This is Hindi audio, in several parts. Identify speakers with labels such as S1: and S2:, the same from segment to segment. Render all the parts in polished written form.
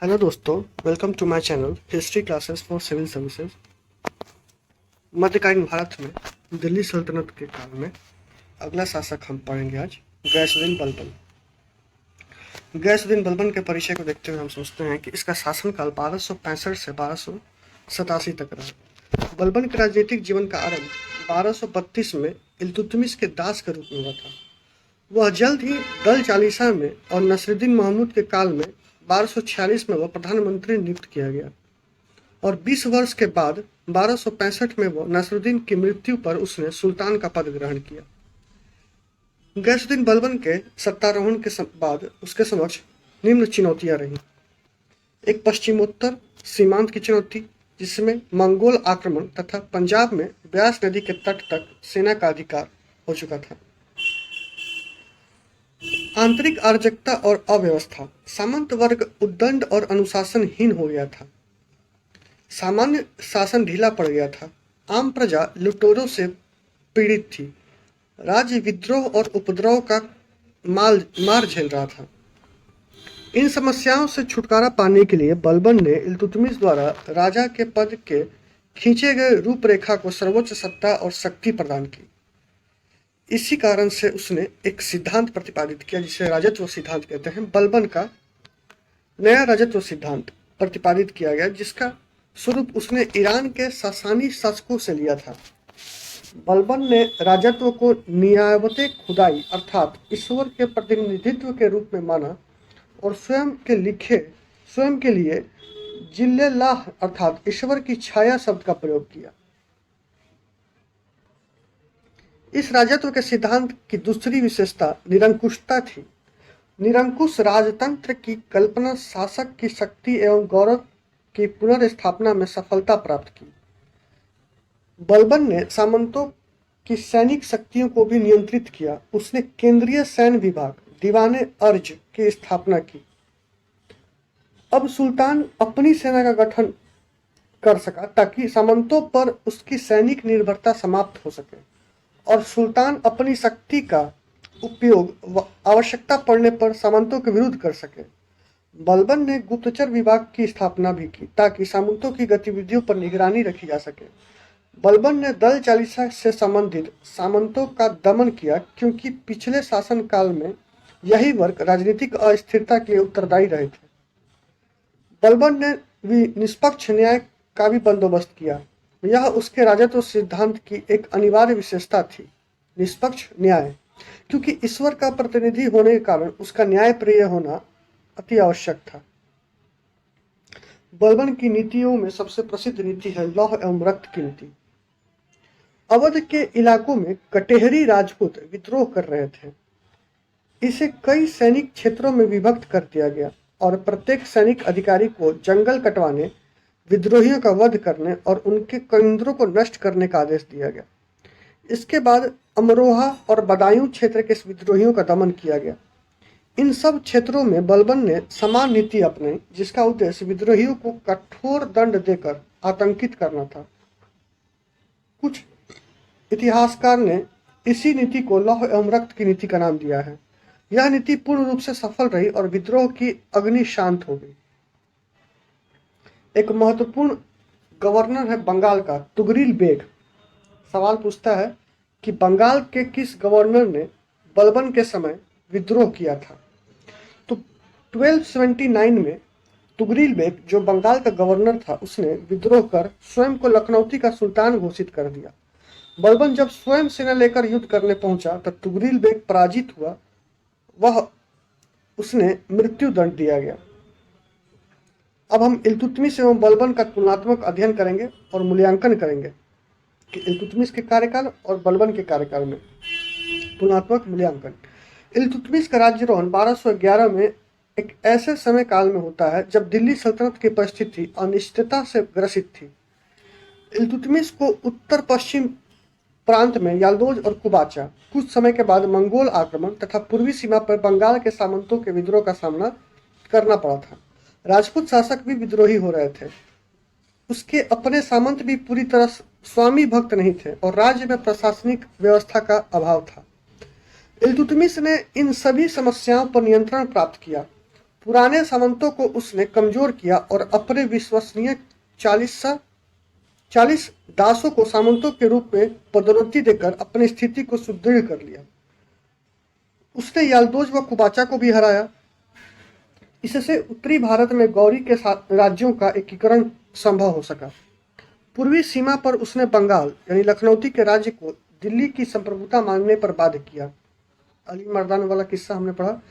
S1: हेलो दोस्तों, welcome to my channel history classes for civil services. मध्यकालीन भारत में दिल्ली सल्तनत के काल में अगला शासक हम पढ़ेंगे आज गैसुद्दीन बलबन। गैसुद्दीन बलबन के परिचय को देखते हुए हम सोचते हैं कि इसका शासनकाल 1265 से 1287 तक रहा। बलबन के राजनीतिक जीवन का आरंभ 1232 में इल्तुतमिश के दास के रूप में हुआ था। वह जल्द ही दल चालीसा में और नसरुद्दीन महमूद के काल में 1246 में वह प्रधानमंत्री नियुक्त किया गया और 20 वर्ष के बाद 1265 में वह नसरुद्दीन की मृत्यु पर उसने सुल्तान का पद ग्रहण किया। गैसुद्दीन बलबन के सत्तारोहण के बाद उसके समक्ष निम्न चुनौतियां रहीं। एक पश्चिमोत्तर सीमांत की चुनौती, जिसमें मंगोल आक्रमण तथा पंजाब में ब्यास नदी के तट तक सेना का अधिकार हो चुका था। आंतरिक अराजकता और अव्यवस्था, सामंत वर्ग उद्दंड और अनुशासनहीन हो गया था। सामान्य शासन ढीला पड़ गया था। आम प्रजा लुटेरों से पीड़ित थी। राज्य विद्रोह और उपद्रव का मार झेल रहा था। इन समस्याओं से छुटकारा पाने के लिए बलबन ने इल्तुतमिश द्वारा राजा के पद के खींचे गए रूपरेखा को सर्वोच्च सत्ता और शक्ति प्रदान की। इसी कारण से उसने एक सिद्धांत प्रतिपादित किया जिसे राजत्व सिद्धांत कहते हैं। बलबन का नया राजत्व सिद्धांत प्रतिपादित किया गया, जिसका स्वरूप उसने ईरान के सासानी शासकों से लिया था। बलबन ने राजत्व को नियाबते खुदाई अर्थात ईश्वर के प्रतिनिधित्व के रूप में माना और स्वयं के लिए जिल्लेल्लाह अर्थात ईश्वर की छाया शब्द का प्रयोग किया। इस राजत्व के सिद्धांत की दूसरी विशेषता निरंकुशता थी। निरंकुश राजतंत्र की कल्पना शासक की शक्ति एवं गौरव की पुनर्स्थापना में सफलता प्राप्त की। बलबन ने सामंतों की सैनिक शक्तियों को भी नियंत्रित किया। उसने केंद्रीय सैन्य विभाग दीवाने अर्ज की स्थापना की। अब सुल्तान अपनी सेना का गठन कर सका ताकि सामंतों पर उसकी सैनिक निर्भरता समाप्त हो सके और सुल्तान अपनी शक्ति का उपयोग आवश्यकता पड़ने पर सामंतों के विरुद्ध कर सके। बलबन ने गुप्तचर विभाग की स्थापना भी की ताकि सामंतों की गतिविधियों पर निगरानी रखी जा सके। बलबन ने दल चालीसा से संबंधित सामंतों का दमन किया, क्योंकि पिछले शासन काल में यही वर्ग राजनीतिक अस्थिरता के लिए उत्तरदायी रहे थे। बलबन ने निष्पक्ष न्याय का भी बंदोबस्त किया। यह उसके राजत्व सिद्धांत की एक अनिवार्य विशेषता थी, निष्पक्ष न्याय, क्योंकि ईश्वर का प्रतिनिधि होने के कारण उसका न्यायप्रिय होना अति आवश्यक था। बलबन की नीतियों में सबसे प्रसिद्ध नीति है लौह एवं रक्त की नीति। अवध के इलाकों में कटेहरी राजपूत विद्रोह कर रहे थे। इसे कई सैनिक क्षेत्रों में विभक्त कर दिया गया और प्रत्येक सैनिक अधिकारी को जंगल कटवाने, विद्रोहियों का वध करने और उनके केंद्रों को नष्ट करने का आदेश दिया गया। इसके बाद अमरोहा और बदायूं क्षेत्र के विद्रोहियों का दमन किया गया। इन सब क्षेत्रों में बलबन ने समान नीति अपनाई, जिसका उद्देश्य विद्रोहियों को कठोर दंड देकर आतंकित करना था। कुछ इतिहासकार ने इसी नीति को लौह एवं रक्त की नीति का नाम दिया है। यह नीति पूर्ण रूप से सफल रही और विद्रोह की अग्नि शांत हो गई। एक महत्वपूर्ण गवर्नर है बंगाल का तुगरिल बेग। सवाल पूछता है कि बंगाल के किस गवर्नर ने बलबन के समय विद्रोह किया था। तो 1279 में तुगरिल बेग, जो बंगाल का गवर्नर था, उसने विद्रोह कर स्वयं को लखनऊती का सुल्तान घोषित कर दिया। बलबन जब स्वयं सेना लेकर युद्ध करने पहुंचा तब तुगरिल बेग पराजित हुआ। उसने मृत्यु दंड दिया गया। अब हम इल्तुतमिश एवं बलबन का तुलनात्मक अध्ययन करेंगे और मूल्यांकन करेंगे कि इल्तुतमिश के कार्यकाल और बलबन के कार्यकाल में तुलनात्मक मूल्यांकन। इल्तुतमिश का राज्यारोहण 1211 में एक ऐसे समय काल में होता है जब दिल्ली सल्तनत की परिस्थिति अनिश्चितता से ग्रसित थी। इल्तुतमिश को उत्तर पश्चिम प्रांत में याल्दोज और कुबाचा, कुछ समय के बाद मंगोल आक्रमण तथा पूर्वी सीमा पर बंगाल के सामंतों के विद्रोह का सामना करना पड़ा था। राजपूत शासक भी विद्रोही हो रहे थे। उसके अपने सामंत भी पूरी तरह स्वामी भक्त नहीं थे और राज्य में प्रशासनिक व्यवस्था का अभाव था। इल्तुतमिश ने इन सभी समस्याओं पर नियंत्रण प्राप्त किया। पुराने सामंतों को उसने कमजोर किया और अपने विश्वसनीय 40 दासों को सामंतों के रूप में पदोन्नति देकर अपनी स्थिति को सुदृढ़ कर लिया। उसने याल्दोज व कुबाचा को भी हराया। इससे उत्तरी भारत में गौरी के साथ राज्यों का एकीकरण संभव हो सका। पूर्वी सीमा पर उसने बंगाल यानी लखनौती के राज्य को दिल्ली की संप्रभुता मांगने पर बाध्य किया। अली मर्दान वाला किस्सा हमने पढ़ा।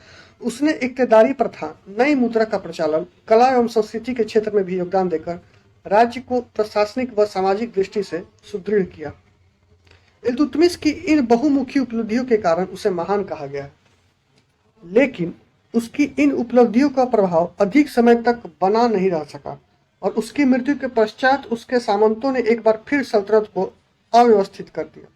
S1: उसने इक्तेदारी प्रथा, नई मुद्रा का प्रचालन, कला एवं संस्कृति के क्षेत्र में भी योगदान देकर राज्य को प्रशासनिक व सामाजिक दृष्टि से सुदृढ़ किया। इल्तुतमिश की इन बहुमुखी उपलब्धियों के कारण उसे महान कहा गया, लेकिन उसकी इन उपलब्धियों का प्रभाव अधिक समय तक बना नहीं रह सका और उसकी मृत्यु के पश्चात उसके सामंतों ने एक बार फिर सल्तनत को अव्यवस्थित कर दिया।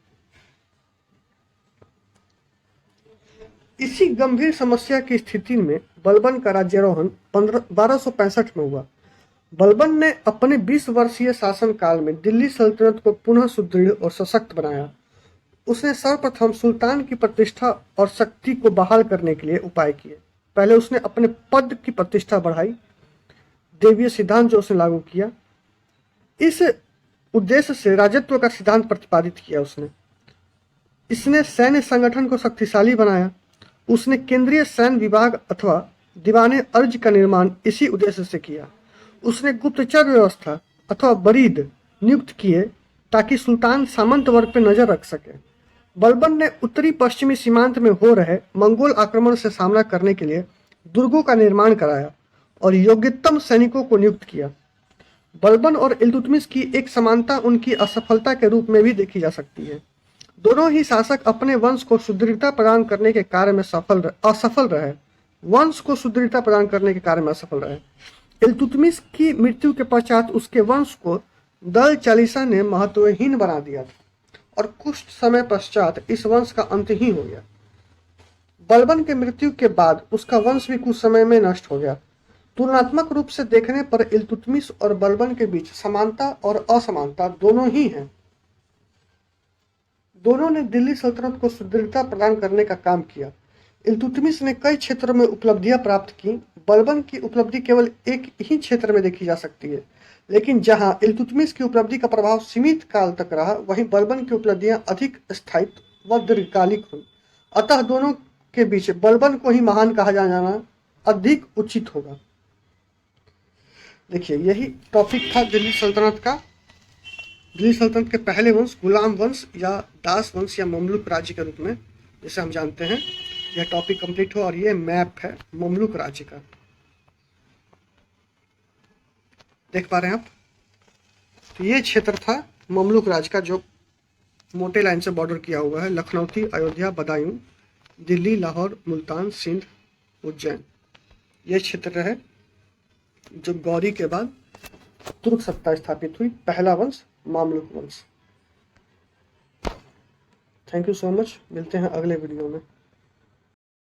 S1: इसी गंभीर समस्या की स्थिति में बलबन का राज्यारोहण 1265 में हुआ। बलबन ने अपने 20 वर्षीय शासन काल में दिल्ली सल्तनत को पुनः सुदृढ़ और सशक्त बनाया। उसने सर्वप्रथम सुल्तान की प्रतिष्ठा और शक्ति को बहाल करने के लिए उपाय किए। पहले उसने अपने पद की प्रतिष्ठा बढ़ाई, देवीय सिद्धांत जो उसने लागू किया। इस उद्देश्य से राजत्व का सिद्धांत प्रतिपादित किया। इसने सैन्य संगठन को शक्तिशाली बनाया। उसने केंद्रीय सैन्य विभाग अथवा दीवाने अर्ज का निर्माण इसी उद्देश्य से किया। उसने गुप्तचर व्यवस्था अथवा बरीद नियुक्त किए ताकि सुल्तान सामंत वर्ग पर नजर रख सके। बलबन ने उत्तरी पश्चिमी सीमांत में हो रहे मंगोल आक्रमण से सामना करने के लिए दुर्गों का निर्माण कराया और योग्यतम सैनिकों को नियुक्त किया। बलबन और इल्तुतमिश की एक समानता उनकी असफलता के रूप में भी देखी जा सकती है। दोनों ही शासक अपने वंश को सुदृढ़ता प्रदान करने के कार्य में असफल रहे। इल्तुतमिश की मृत्यु के पश्चात उसके वंश को दल चालीसा ने महत्वहीन बना दिया था और कुछ समय पश्चात इस वंश का अंत ही हो गया। बलबन के मृत्यु के बाद उसका वंश भी कुछ समय में नष्ट हो गया। तुलनात्मक रूप से देखने पर इल्तुतमिश और बलबन के बीच समानता और असमानता दोनों ही हैं। दोनों ने दिल्ली सल्तनत को सुदृढ़ता प्रदान करने का काम किया। इल्तुतमिश ने कई क्षेत्रों में उपलब्धियां प्राप्त की। बलबन की उपलब्धि केवल एक ही क्षेत्र में देखी जा सकती है, लेकिन जहां इल्तुतमिश की उपलब्धि का प्रभाव सीमित काल तक रहा, वहीं बलबन की उपलब्धियां अधिक स्थायित्व व दीर्घकालिक हुई। अतः दोनों के बीच बलबन को ही महान कहा जाना अधिक उचित होगा। देखिए, यही टॉपिक था दिल्ली सल्तनत का। दिल्ली सल्तनत के पहले वंश गुलाम वंश या दास वंश या ममलुक राज्य के रूप में जैसे हम जानते हैं। यह टॉपिक कंप्लीट हो और ये मैप है ममलुक राज्य का, देख पा रहे हैं आप। तो ये क्षेत्र था ममलुक राज्य का जो मोटे लाइन से बॉर्डर किया हुआ है। लखनौती, अयोध्या, बदायूं, दिल्ली, लाहौर, मुल्तान, सिंध, उज्जैन, ये क्षेत्र है जो गौरी के बाद तुर्क सत्ता स्थापित हुई। पहला वंश मामलुक वंश। Thank you so much. मिलते हैं अगले वीडियो में।